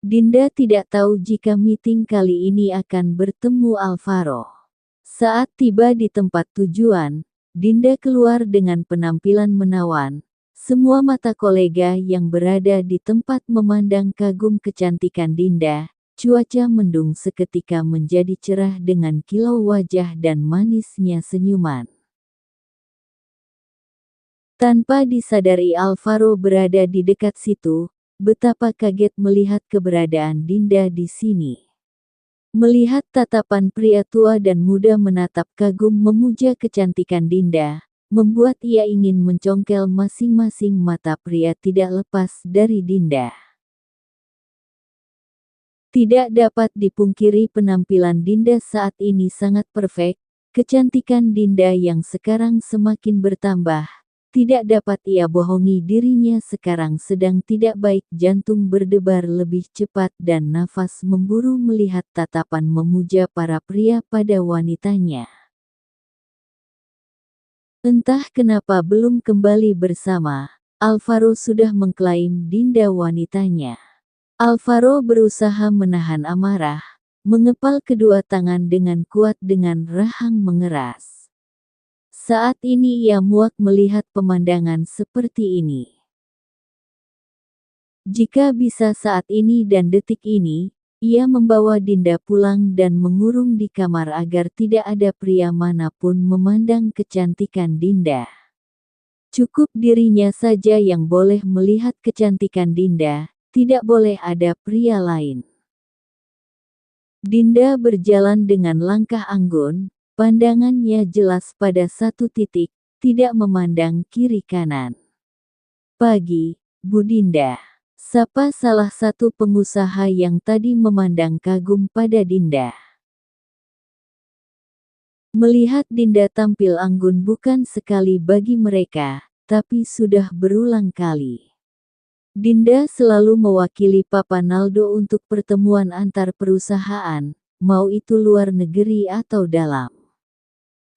Dinda tidak tahu jika meeting kali ini akan bertemu Alvaro. Saat tiba di tempat tujuan, Dinda keluar dengan penampilan menawan. Semua mata kolega yang berada di tempat memandang kagum kecantikan Dinda. Cuaca mendung seketika menjadi cerah dengan kilau wajah dan manisnya senyuman. Tanpa disadari Alvaro berada di dekat situ. Betapa kaget melihat keberadaan Dinda di sini. Melihat tatapan pria tua dan muda menatap kagum memuja kecantikan Dinda, membuat ia ingin mencongkel masing-masing mata pria tidak lepas dari Dinda. Tidak dapat dipungkiri penampilan Dinda saat ini sangat perfect, kecantikan Dinda yang sekarang semakin bertambah. Tidak dapat ia bohongi dirinya sekarang sedang tidak baik, jantung berdebar lebih cepat dan nafas memburu melihat tatapan memuja para pria pada wanitanya. Entah kenapa belum kembali bersama, Alvaro sudah mengklaim Dinda wanitanya. Alvaro berusaha menahan amarah, mengepal kedua tangan dengan kuat dengan rahang mengeras. Saat ini ia muak melihat pemandangan seperti ini. Jika bisa saat ini dan detik ini, ia membawa Dinda pulang dan mengurung di kamar agar tidak ada pria manapun memandang kecantikan Dinda. Cukup dirinya saja yang boleh melihat kecantikan Dinda, tidak boleh ada pria lain. Dinda berjalan dengan langkah anggun. Pandangannya jelas pada satu titik, tidak memandang kiri kanan. "Pagi, Bu Dinda," sapa salah satu pengusaha yang tadi memandang kagum pada Dinda. Melihat Dinda tampil anggun bukan sekali bagi mereka, tapi sudah berulang kali. Dinda selalu mewakili Papa Naldo untuk pertemuan antar perusahaan, mau itu luar negeri atau dalam.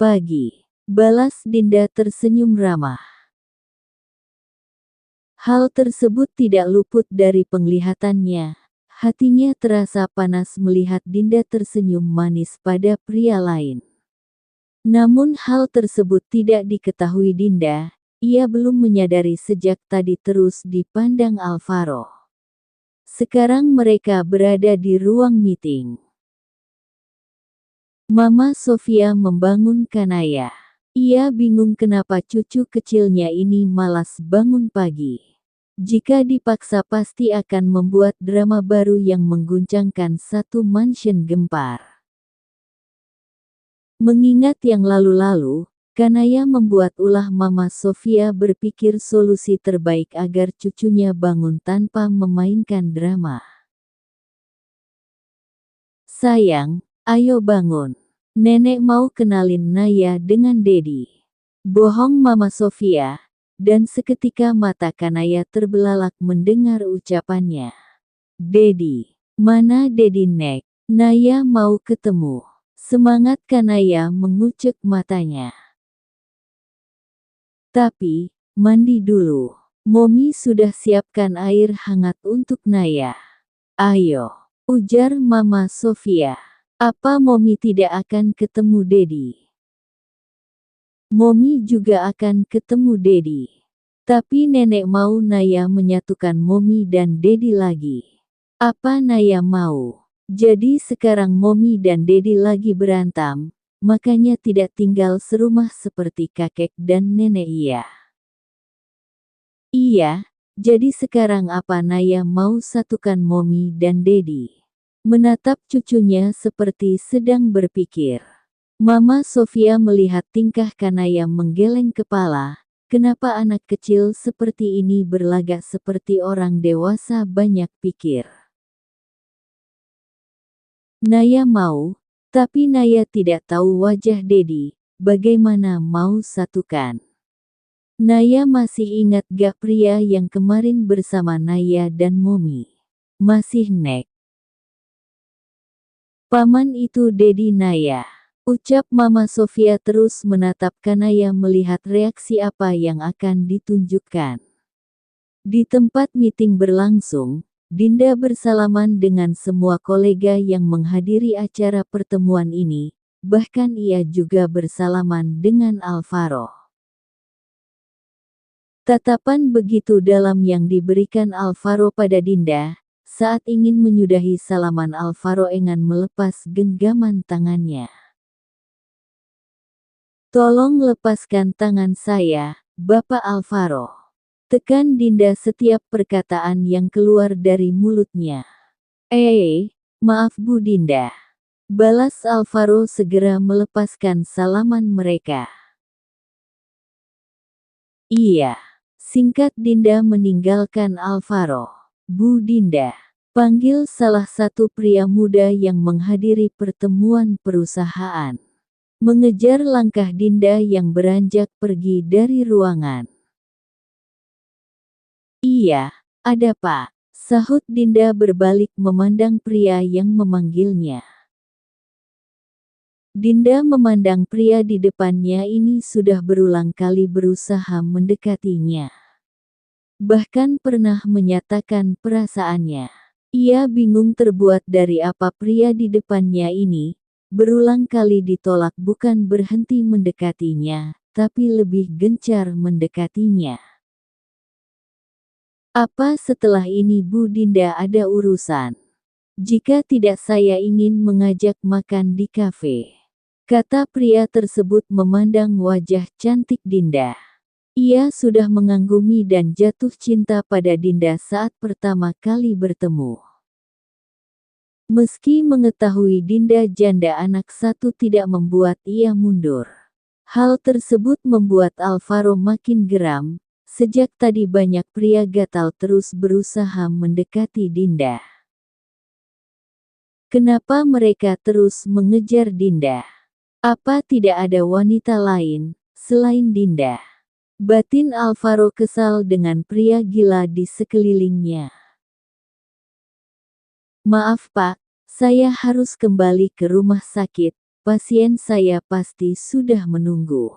"Pagi," balas Dinda tersenyum ramah. Hal tersebut tidak luput dari penglihatannya. Hatinya terasa panas melihat Dinda tersenyum manis pada pria lain. Namun hal tersebut tidak diketahui Dinda. Ia belum menyadari sejak tadi terus dipandang Alvaro. Sekarang mereka berada di ruang meeting. Mama Sofia membangun Kanaya. Ia bingung kenapa cucu kecilnya ini malas bangun pagi. Jika dipaksa pasti akan membuat drama baru yang mengguncangkan satu mansion gempar. Mengingat yang lalu-lalu, Kanaya membuat ulah Mama Sofia berpikir solusi terbaik agar cucunya bangun tanpa memainkan drama. "Sayang, ayo bangun. Nenek mau kenalin Naya dengan Dedi." Bohong Mama Sofia, dan seketika mata Kanaya terbelalak mendengar ucapannya. "Dedi, mana Dedi Nek? Naya mau ketemu." Semangat Kanaya mengucek matanya. "Tapi, mandi dulu. Momi sudah siapkan air hangat untuk Naya." "Ayo," ujar Mama Sofia. "Apa Momi tidak akan ketemu Dedi?" "Momi juga akan ketemu Dedi. Tapi nenek mau Naya menyatukan Momi dan Dedi lagi." "Apa Naya mau? Jadi sekarang Momi dan Dedi lagi berantem, makanya tidak tinggal serumah seperti kakek dan nenek iya?" "Iya, jadi sekarang apa Naya mau satukan Momi dan Dedi?" Menatap cucunya seperti sedang berpikir. Mama Sofia melihat tingkah Kanaya menggeleng kepala. Kenapa anak kecil seperti ini berlagak seperti orang dewasa banyak pikir. Naya mau, tapi Naya tidak tahu wajah Dedi, bagaimana mau satukan. Naya masih ingat gak pria yang kemarin bersama Naya dan Momi? Masih Nek. "Paman itu Dedi Naya," ucap Mama Sofia terus menatap Kanaya melihat reaksi apa yang akan ditunjukkan. Di tempat meeting berlangsung, Dinda bersalaman dengan semua kolega yang menghadiri acara pertemuan ini, bahkan ia juga bersalaman dengan Alvaro. Tatapan begitu dalam yang diberikan Alvaro pada Dinda, saat ingin menyudahi salaman Alvaro enggan melepas genggaman tangannya. "Tolong lepaskan tangan saya, Bapak Alvaro." Tekan Dinda setiap perkataan yang keluar dari mulutnya. Maaf Bu Dinda." Balas Alvaro segera melepaskan salaman mereka. "Iya." Singkat Dinda meninggalkan Alvaro. "Bu Dinda." Panggil salah satu pria muda yang menghadiri pertemuan perusahaan. Mengejar langkah Dinda yang beranjak pergi dari ruangan. "Iya, ada Pak," sahut Dinda berbalik memandang pria yang memanggilnya. Dinda memandang pria di depannya ini sudah berulang kali berusaha mendekatinya. Bahkan pernah menyatakan perasaannya. Ia bingung terbuat dari apa pria di depannya ini, berulang kali ditolak bukan berhenti mendekatinya, tapi lebih gencar mendekatinya. "Apa setelah ini Bu Dinda ada urusan? Jika tidak saya ingin mengajak makan di kafe," kata pria tersebut memandang wajah cantik Dinda. Ia sudah mengagumi dan jatuh cinta pada Dinda saat pertama kali bertemu. Meski mengetahui Dinda janda anak satu tidak membuat ia mundur. Hal tersebut membuat Alvaro makin geram. Sejak tadi banyak pria gatal terus berusaha mendekati Dinda. Kenapa mereka terus mengejar Dinda? Apa tidak ada wanita lain selain Dinda? Batin Alvaro kesal dengan pria gila di sekelilingnya. "Maaf Pak, saya harus kembali ke rumah sakit, pasien saya pasti sudah menunggu."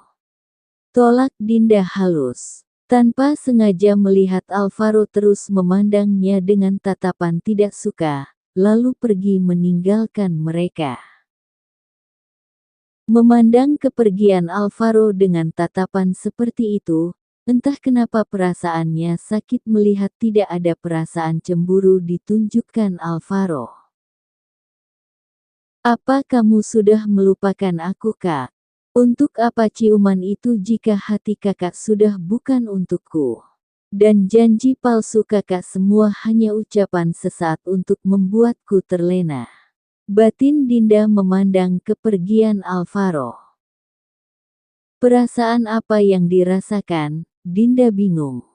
Tolak Dinda halus. Tanpa sengaja melihat Alvaro terus memandangnya dengan tatapan tidak suka, lalu pergi meninggalkan mereka. Memandang kepergian Alvaro dengan tatapan seperti itu, entah kenapa perasaannya sakit melihat tidak ada perasaan cemburu ditunjukkan Alvaro. "Apa kamu sudah melupakan aku Kak? Untuk apa ciuman itu jika hati kakak sudah bukan untukku? Dan janji palsu kakak semua hanya ucapan sesaat untuk membuatku terlena." Batin Dinda memandang kepergian Alvaro. Perasaan apa yang dirasakan, Dinda bingung.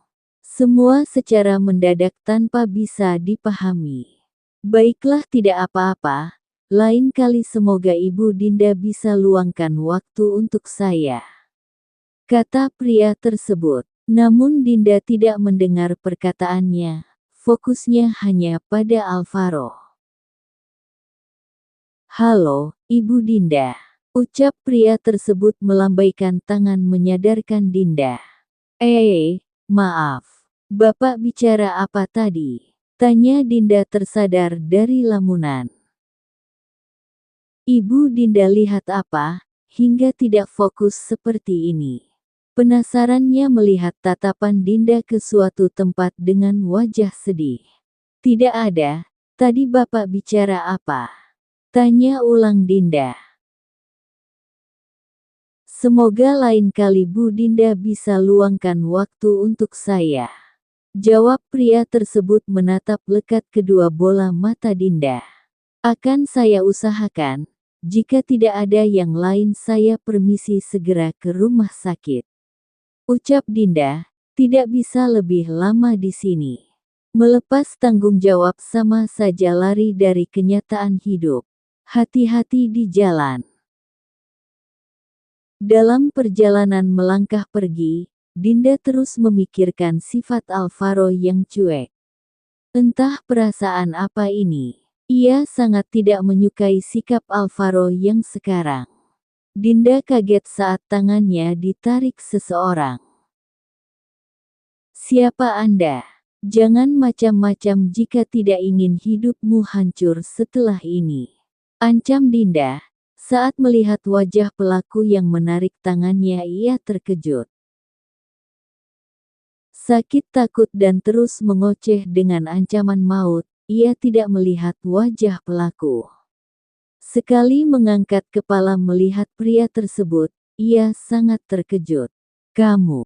Semua secara mendadak tanpa bisa dipahami. "Baiklah tidak apa-apa. Lain kali semoga Ibu Dinda bisa luangkan waktu untuk saya," kata pria tersebut. Namun Dinda tidak mendengar perkataannya. Fokusnya hanya pada Alvaro. "Halo, Ibu Dinda," ucap pria tersebut melambaikan tangan menyadarkan Dinda. Maaf. Bapak bicara apa tadi?" tanya Dinda tersadar dari lamunan. "Ibu Dinda lihat apa, hingga tidak fokus seperti ini?" Penasarannya melihat tatapan Dinda ke suatu tempat dengan wajah sedih. "Tidak ada, tadi Bapak bicara apa?" tanya ulang Dinda. "Semoga lain kali Bu Dinda bisa luangkan waktu untuk saya," jawab pria tersebut menatap lekat kedua bola mata Dinda. "Akan saya usahakan. Jika tidak ada yang lain saya permisi segera ke rumah sakit," ucap Dinda. "Tidak bisa lebih lama di sini." Melepas tanggung jawab sama saja lari dari kenyataan hidup. Hati-hati di jalan. Dalam perjalanan melangkah pergi, Dinda terus memikirkan sifat Alvaro yang cuek. Entah perasaan apa ini. Ia sangat tidak menyukai sikap Alvaro yang sekarang. Dinda kaget saat tangannya ditarik seseorang. "Siapa Anda?" Jangan macam-macam jika tidak ingin hidupmu hancur setelah ini. Ancam Dinda. Saat melihat wajah pelaku yang menarik tangannya, ia terkejut. Sakit, takut dan terus mengoceh dengan ancaman maut. Ia tidak melihat wajah pelaku. Sekali mengangkat kepala melihat pria tersebut, ia sangat terkejut. Kamu